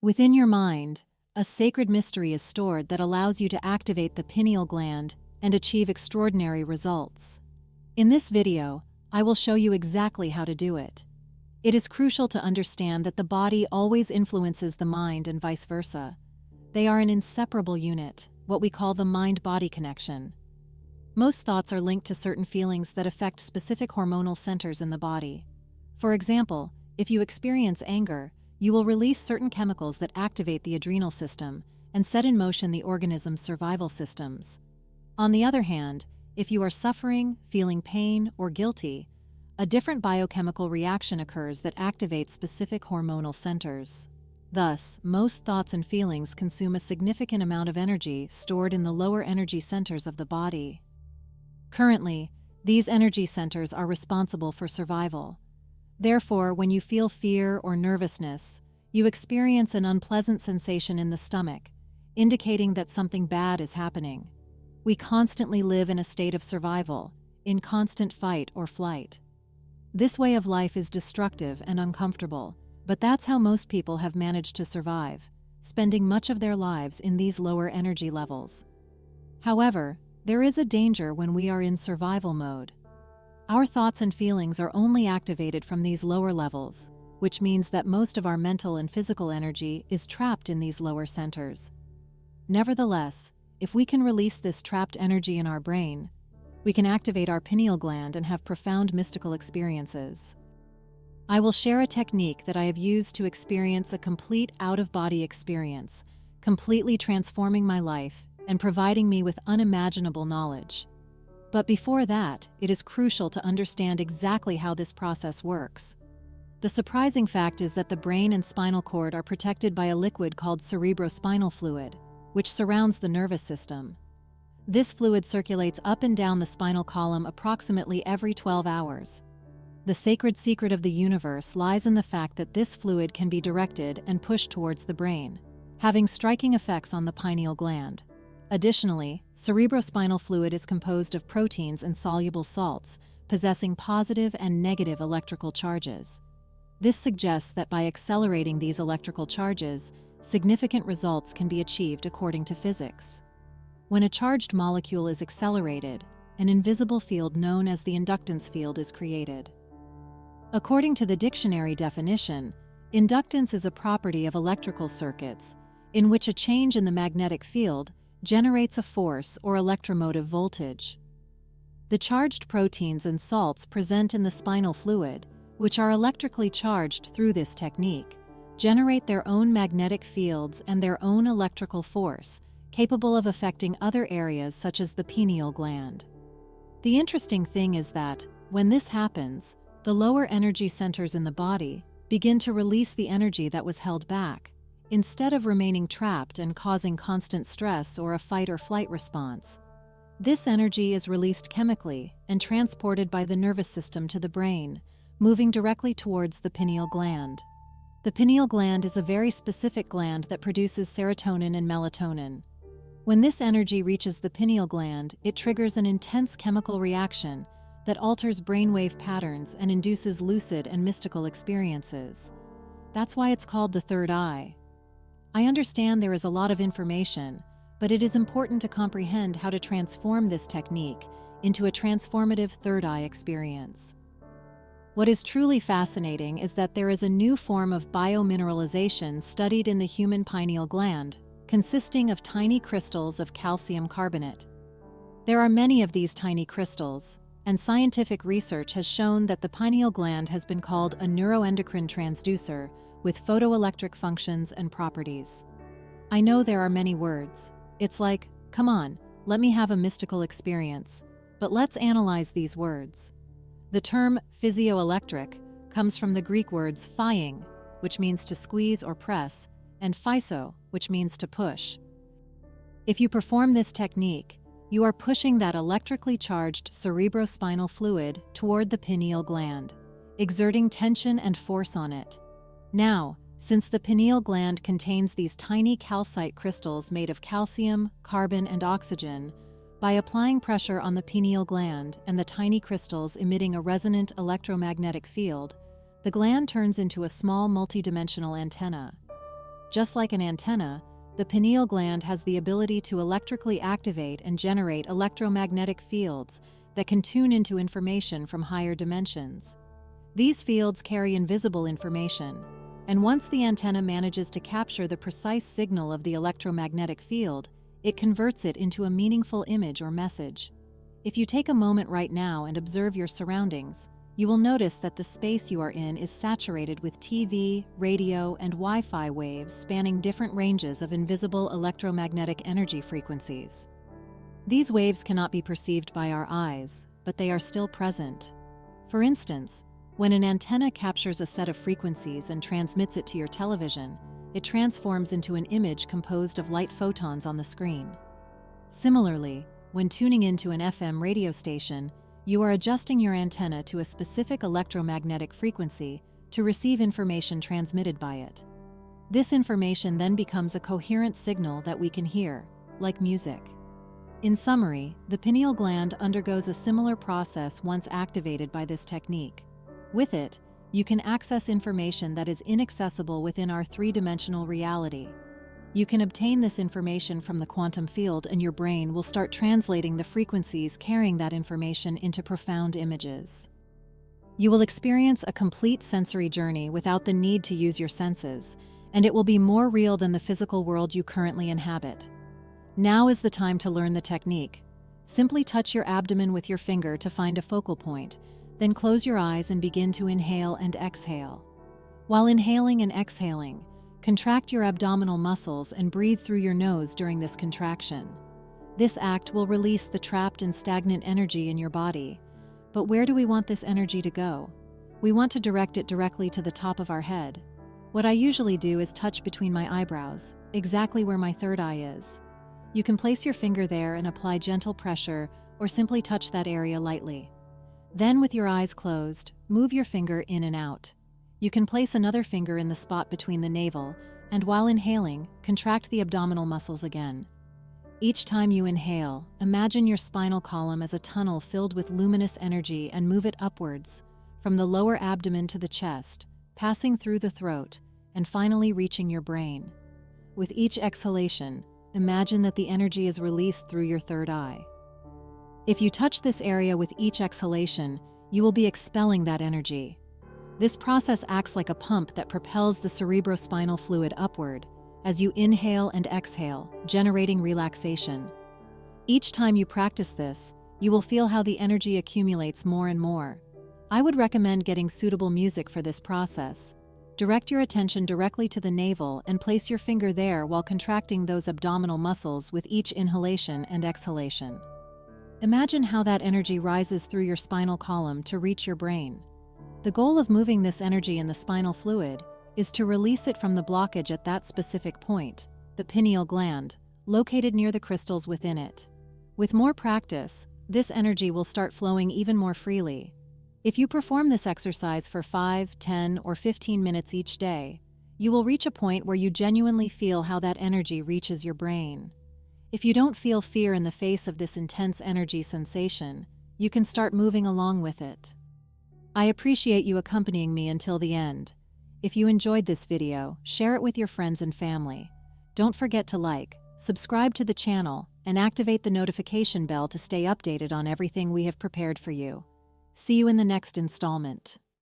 Within your mind, a sacred mystery is stored that allows you to activate the pineal gland and achieve extraordinary results. In this video, I will show you exactly how to do it. It is crucial to understand that the body always influences the mind and vice versa. They are an inseparable unit, what we call the mind-body connection. Most thoughts are linked to certain feelings that affect specific hormonal centers in the body. For example, if you experience anger, you will release certain chemicals that activate the adrenal system and set in motion the organism's survival systems. On the other hand, if you are suffering, feeling pain, or guilty, a different biochemical reaction occurs that activates specific hormonal centers. Thus, most thoughts and feelings consume a significant amount of energy stored in the lower energy centers of the body. Currently, these energy centers are responsible for survival. Therefore, when you feel fear or nervousness, you experience an unpleasant sensation in the stomach, indicating that something bad is happening. We constantly live in a state of survival, in constant fight or flight. This way of life is destructive and uncomfortable, but that's how most people have managed to survive, spending much of their lives in these lower energy levels. However, there is a danger when we are in survival mode. Our thoughts and feelings are only activated from these lower levels, which means that most of our mental and physical energy is trapped in these lower centers. Nevertheless, if we can release this trapped energy in our brain, we can activate our pineal gland and have profound mystical experiences. I will share a technique that I have used to experience a complete out-of-body experience, completely transforming my life and providing me with unimaginable knowledge. But before that, it is crucial to understand exactly how this process works. The surprising fact is that the brain and spinal cord are protected by a liquid called cerebrospinal fluid, which surrounds the nervous system. This fluid circulates up and down the spinal column approximately every 12 hours. The sacred secret of the universe lies in the fact that this fluid can be directed and pushed towards the brain, having striking effects on the pineal gland. Additionally, cerebrospinal fluid is composed of proteins and soluble salts, possessing positive and negative electrical charges. This suggests that by accelerating these electrical charges, significant results can be achieved according to physics. When a charged molecule is accelerated, an invisible field known as the inductance field is created. According to the dictionary definition, inductance is a property of electrical circuits in which a change in the magnetic field generates a force or electromotive voltage. The charged proteins and salts present in the spinal fluid, which are electrically charged through this technique, generate their own magnetic fields and their own electrical force, capable of affecting other areas such as the pineal gland. The interesting thing is that, when this happens, the lower energy centers in the body begin to release the energy that was held back, instead of remaining trapped and causing constant stress or a fight or flight response. This energy is released chemically and transported by the nervous system to the brain, moving directly towards the pineal gland. The pineal gland is a very specific gland that produces serotonin and melatonin. When this energy reaches the pineal gland, it triggers an intense chemical reaction that alters brainwave patterns and induces lucid and mystical experiences. That's why it's called the third eye. I understand there is a lot of information, but it is important to comprehend how to transform this technique into a transformative third eye experience. What is truly fascinating is that there is a new form of biomineralization studied in the human pineal gland, consisting of tiny crystals of calcium carbonate. There are many of these tiny crystals, and scientific research has shown that the pineal gland has been called a neuroendocrine transducer with photoelectric functions and properties. I know there are many words. It's like, come on, let me have a mystical experience. But let's analyze these words. The term physioelectric comes from the Greek words phying, which means to squeeze or press, and physo, which means to push. If you perform this technique, you are pushing that electrically charged cerebrospinal fluid toward the pineal gland, exerting tension and force on it. Now, since the pineal gland contains these tiny calcite crystals made of calcium, carbon, and oxygen, by applying pressure on the pineal gland and the tiny crystals emitting a resonant electromagnetic field, the gland turns into a small multidimensional antenna. Just like an antenna, the pineal gland has the ability to electrically activate and generate electromagnetic fields that can tune into information from higher dimensions. These fields carry invisible information, and once the antenna manages to capture the precise signal of the electromagnetic field, it converts it into a meaningful image or message. If you take a moment right now and observe your surroundings, you will notice that the space you are in is saturated with TV, radio, and Wi-Fi waves spanning different ranges of invisible electromagnetic energy frequencies. These waves cannot be perceived by our eyes, but they are still present. For instance, when an antenna captures a set of frequencies and transmits it to your television, it transforms into an image composed of light photons on the screen. Similarly, when tuning into an FM radio station, you are adjusting your antenna to a specific electromagnetic frequency to receive information transmitted by it. This information then becomes a coherent signal that we can hear, like music. In summary, the pineal gland undergoes a similar process once activated by this technique. With it, you can access information that is inaccessible within our three-dimensional reality. You can obtain this information from the quantum field, and your brain will start translating the frequencies carrying that information into profound images. You will experience a complete sensory journey without the need to use your senses, and it will be more real than the physical world you currently inhabit. Now is the time to learn the technique. Simply touch your abdomen with your finger to find a focal point, then close your eyes and begin to inhale and exhale. While inhaling and exhaling, contract your abdominal muscles and breathe through your nose during this contraction. This act will release the trapped and stagnant energy in your body. But where do we want this energy to go? We want to direct it directly to the top of our head. What I usually do is touch between my eyebrows, exactly where my third eye is. You can place your finger there and apply gentle pressure, or simply touch that area lightly. Then, with your eyes closed, move your finger in and out. You can place another finger in the spot between the navel, and while inhaling, contract the abdominal muscles again. Each time you inhale, imagine your spinal column as a tunnel filled with luminous energy and move it upwards, from the lower abdomen to the chest, passing through the throat, and finally reaching your brain. With each exhalation, imagine that the energy is released through your third eye. If you touch this area with each exhalation, you will be expelling that energy. This process acts like a pump that propels the cerebrospinal fluid upward as you inhale and exhale, generating relaxation. Each time you practice this, you will feel how the energy accumulates more and more. I would recommend getting suitable music for this process. Direct your attention directly to the navel and place your finger there while contracting those abdominal muscles with each inhalation and exhalation. Imagine how that energy rises through your spinal column to reach your brain. The goal of moving this energy in the spinal fluid is to release it from the blockage at that specific point, the pineal gland, located near the crystals within it. With more practice, this energy will start flowing even more freely. If you perform this exercise for 5, 10, or 15 minutes each day, you will reach a point where you genuinely feel how that energy reaches your brain. If you don't feel fear in the face of this intense energy sensation, you can start moving along with it. I appreciate you accompanying me until the end. If you enjoyed this video, share it with your friends and family. Don't forget to like, subscribe to the channel, and activate the notification bell to stay updated on everything we have prepared for you. See you in the next installment.